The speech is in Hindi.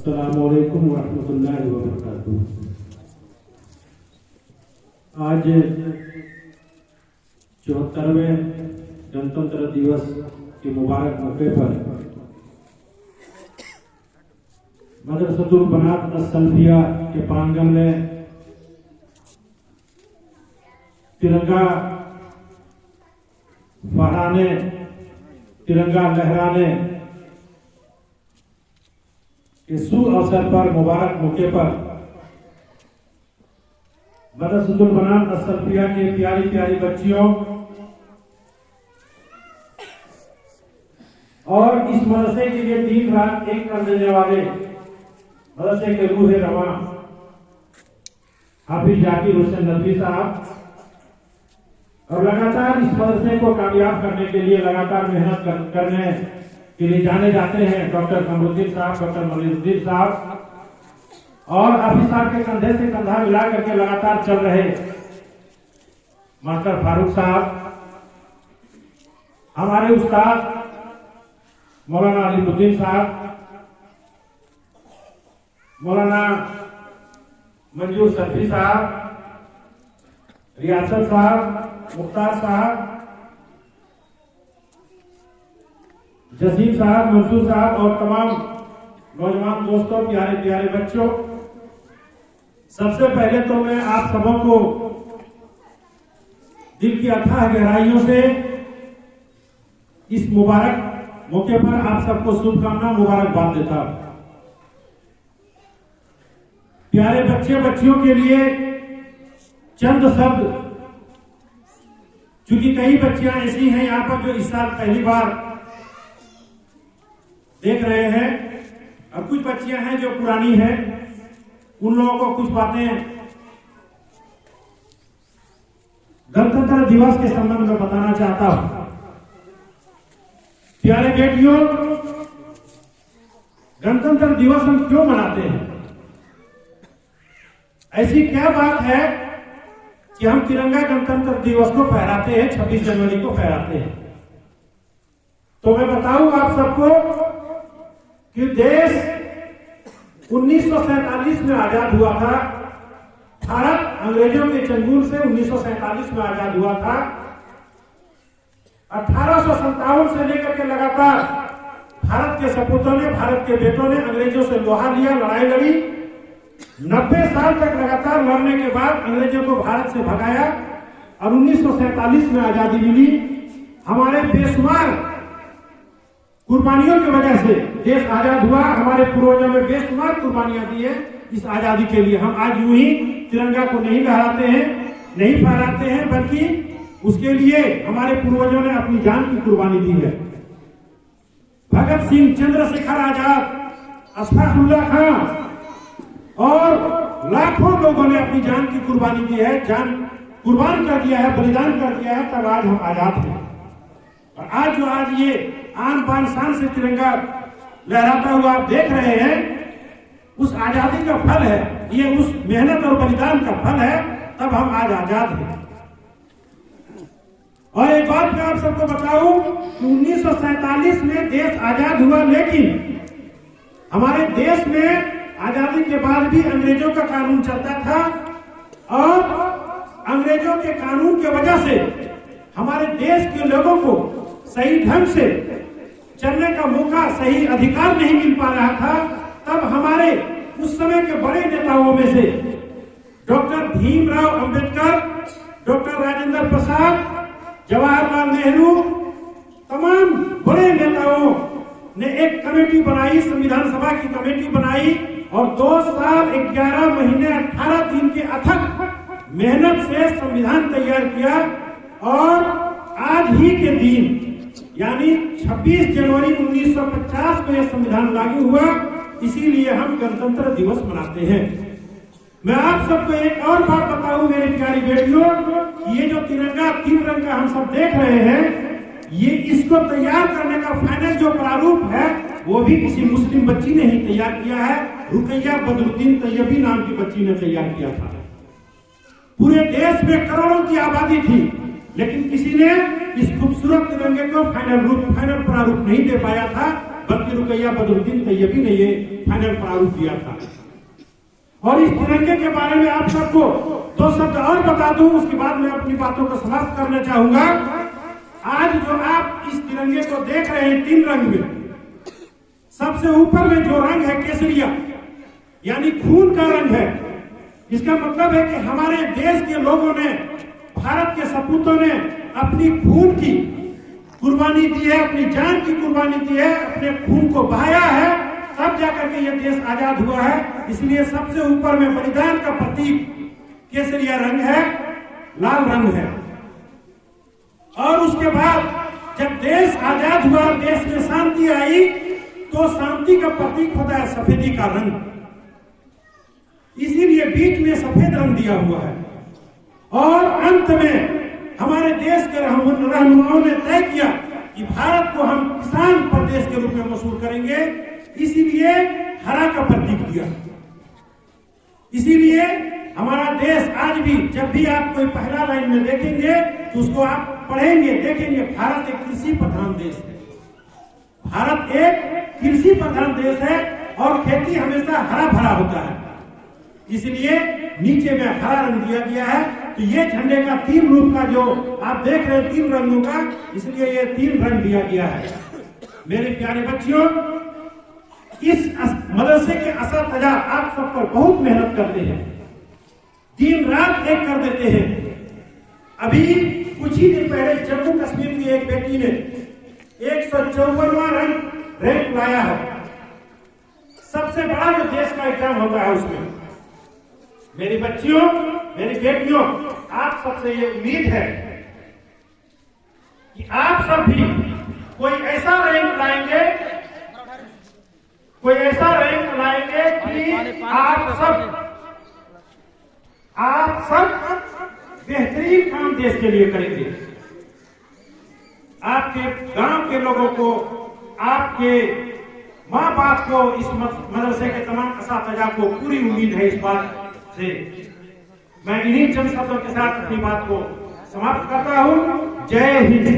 अस्सलामुअलैकुम वरहमतुल्लाहि वबरकातुहू। आज 74वें गणतंत्र दिवस के मुबारक मौके पर मदरसतुल बनात अस-सलफिया के प्रांगण में तिरंगा फहराने, तिरंगा लहराने के शुभ अवसर पर, मुबारक मौके पर मदरसतुल बनात अस-सलफिया के प्यारी प्यारी बच्चियों और इस मदरसे के लिए दिन रात एक कर देने वाले मदरसे के रूह रवा हाफिज जाकिर हुसैन नदवी साहब और लगातार इस मदरसे को कामयाब करने के लिए लगातार मेहनत करने के लिए जाने जाते हैं डॉक्टर कमरुद्दीन साहब, डॉक्टर मलिजुद्दीन साहब और हाफिज साहब के कंधे से कंधा मिला करके लगातार चल रहे मास्टर फारूक साहब, हमारे उस्ताद मौलाना अलीमुद्दीन साहब, मौलाना मंजूर सफी साहब, रियासत साहब, मुख्तार साहब, जसीम साहब, मंसूर साहब और तमाम नौजवान दोस्तों, प्यारे प्यारे बच्चों, सबसे पहले तो मैं आप सबों को दिल की अथाह गहराइयों से इस मुबारक मौके पर आप सबको शुभकामना मुबारकबाद देता हूं। प्यारे बच्चे बच्चियों के लिए चंद शब्द, चूंकि कई बच्चियां ऐसी हैं यहाँ पर जो इस साल पहली बार देख रहे हैं और कुछ बच्चियां हैं जो पुरानी हैं, उन लोगों को कुछ बातें गणतंत्र दिवस के संबंध में बताना चाहता हूं। प्यारे बेटियों, गणतंत्र दिवस हम क्यों मनाते हैं? ऐसी क्या बात है कि हम तिरंगा गणतंत्र दिवस को फहराते हैं, 26 जनवरी को फहराते हैं? तो मैं बताऊं आप सबको कि देश 1947 में आजाद हुआ था। भारत अंग्रेजों के चंगुल से 1947 में आजाद हुआ था। 1857 से लेकर के लगातार भारत के सपूतों ने, भारत के बेटों ने अंग्रेजों से लोहा लिया, लड़ाई लड़ी। 90 साल तक लगातार लड़ने के बाद अंग्रेजों को भारत से भगाया और 1947 में आजादी मिली। हमारे बेशुमार कुर्बानियों की वजह से देश आजाद हुआ। हमारे पूर्वजों ने बेशुमार कुर्बानियां दी है इस आजादी के लिए। हम आज यूं ही तिरंगा को नहीं लहराते हैं, नहीं फहराते हैं, बल्कि उसके लिए हमारे पूर्वजों ने अपनी जान की कुर्बानी दी है। भगत सिंह, चंद्रशेखर आजाद, अशफाकुल्लाह खां और लाखों लोगों ने अपनी जान की कुर्बानी दी है, जान कुर्बान कर दिया है, बलिदान कर दिया है, तब आज हम आजाद हैं। और आज ये आन बान शान से तिरंगा लहराता हुआ आप देख रहे हैं, उस आजादी का फल है, ये उस मेहनत और बलिदान का फल है, तब हम आज आजाद हैं। और एक बात मैं आप सबको बताऊं कि 1947 में देश आजाद हुआ, लेकिन हमारे देश में आजादी के बाद भी अंग्रेजों का कानून चलता था और अंग्रेजों के कानून की वजह से हमारे देश के लोगों को सही ढंग से चलने का मौका, सही अधिकार नहीं मिल पा रहा था। तब हमारे उस समय के बड़े नेताओं में से डॉक्टर भीमराव अंबेडकर, डॉक्टर राजेंद्र प्रसाद, जवाहरलाल नेहरू, तमाम बड़े नेताओं ने एक कमेटी बनाई, संविधान सभा की कमेटी बनाई और 2 साल 11 महीने 18 दिन के अथक मेहनत से संविधान तैयार किया। और आज ही के दिन यानी 26 जनवरी 1950 को यह संविधान लागू हुआ, इसीलिए हम गणतंत्र दिवस मनाते हैं। मैं आप सबको एक और बात बताऊं मेरी प्यारी बेटियों, ये जो तिरंगा 3 रंग का हम सब देख रहे हैं, ये इसको तैयार करने का फाइनल जो प्रारूप है वो भी किसी मुस्लिम बच्ची ने ही तैयार किया है। रुकैया बदरुद्दीन तैयबी नाम की बच्ची ने तैयार किया था। पूरे देश में करोड़ों की आबादी थी, लेकिन किसी ने इस खूबसूरत तिरंगे को फाइनल प्रारूप नहीं दे पाया था। बल्कि रुकैया बदरुद्दीन तैयबी ने ये फाइनल प्रारूप दिया था। और इस तिरंगे के बारे में आप सबको दो शब्द और बता दूं, उसके बाद मैं अपनी बातों को समाप्त करना चाहूंगा। आज जो आप इस तिरंगे को देख रहे हैं 3 रंग में, सबसे ऊपर में जो रंग है केसरिया, यानी खून का रंग है। इसका मतलब है कि हमारे देश के लोगों ने, भारत के सपूतों ने अपनी खून की कुर्बानी दी है, अपनी जान की कुर्बानी दी है, अपने खून को बहाया है, तब जाकर के यह देश आजाद हुआ है। इसलिए सबसे ऊपर में बलिदान का प्रतीक केसरिया रंग है, लाल रंग है। और उसके बाद जब देश आजाद हुआ और देश में शांति आई, तो शांति का प्रतीक होता है सफेदी का रंग, इसीलिए बीच में सफेद रंग दिया हुआ है। और अंत में हमारे देश के रहनुमाओं ने तय किया कि भारत को हम किसान प्रदेश के रूप में मशहूर करेंगे, इसीलिए हरा का प्रतीक दिया। इसीलिए हमारा देश आज भी, जब भी आप कोई पहला लाइन में देखेंगे तो उसको आप पढ़ेंगे, देखेंगे, भारत एक कृषि प्रधान देश है। भारत एक कृषि प्रधान देश है और खेती हमेशा हरा भरा होता है, इसलिए नीचे में हरा रंग दिया गया है। तो ये झंडे का 3 रूप का जो आप देख रहे हैं 3 रंगों का, इसलिए ये 3 रंग दिया गया है। मेरे प्यारे बच्चियों, इस मदरसे के असतजा आप सब पर बहुत मेहनत करते हैं, दिन रात एक कर देते हैं। अभी कुछ ही दिन पहले जम्मू कश्मीर की एक बेटी ने 154वां रैंक लाया है। सबसे बड़ा जो देश का एग्जाम होता है उसमें। मेरी बच्चियों, मेरी बेटियों, आप सबसे ये उम्मीद है कि आप सब भी कोई ऐसा रैंक लाएंगे, कोई ऐसा रैंक लाएंगे कि आप सब बेहतरीन काम देश के लिए करेंगे। आपके गांव के लोगों को, आपके माँ बाप को, इस मदरसे के तमाम असतजा को पूरी उम्मीद है इस बात से। मैं इन्हीं चंद शब्दों के साथ अपनी बात को समाप्त करता हूँ। जय हिंद।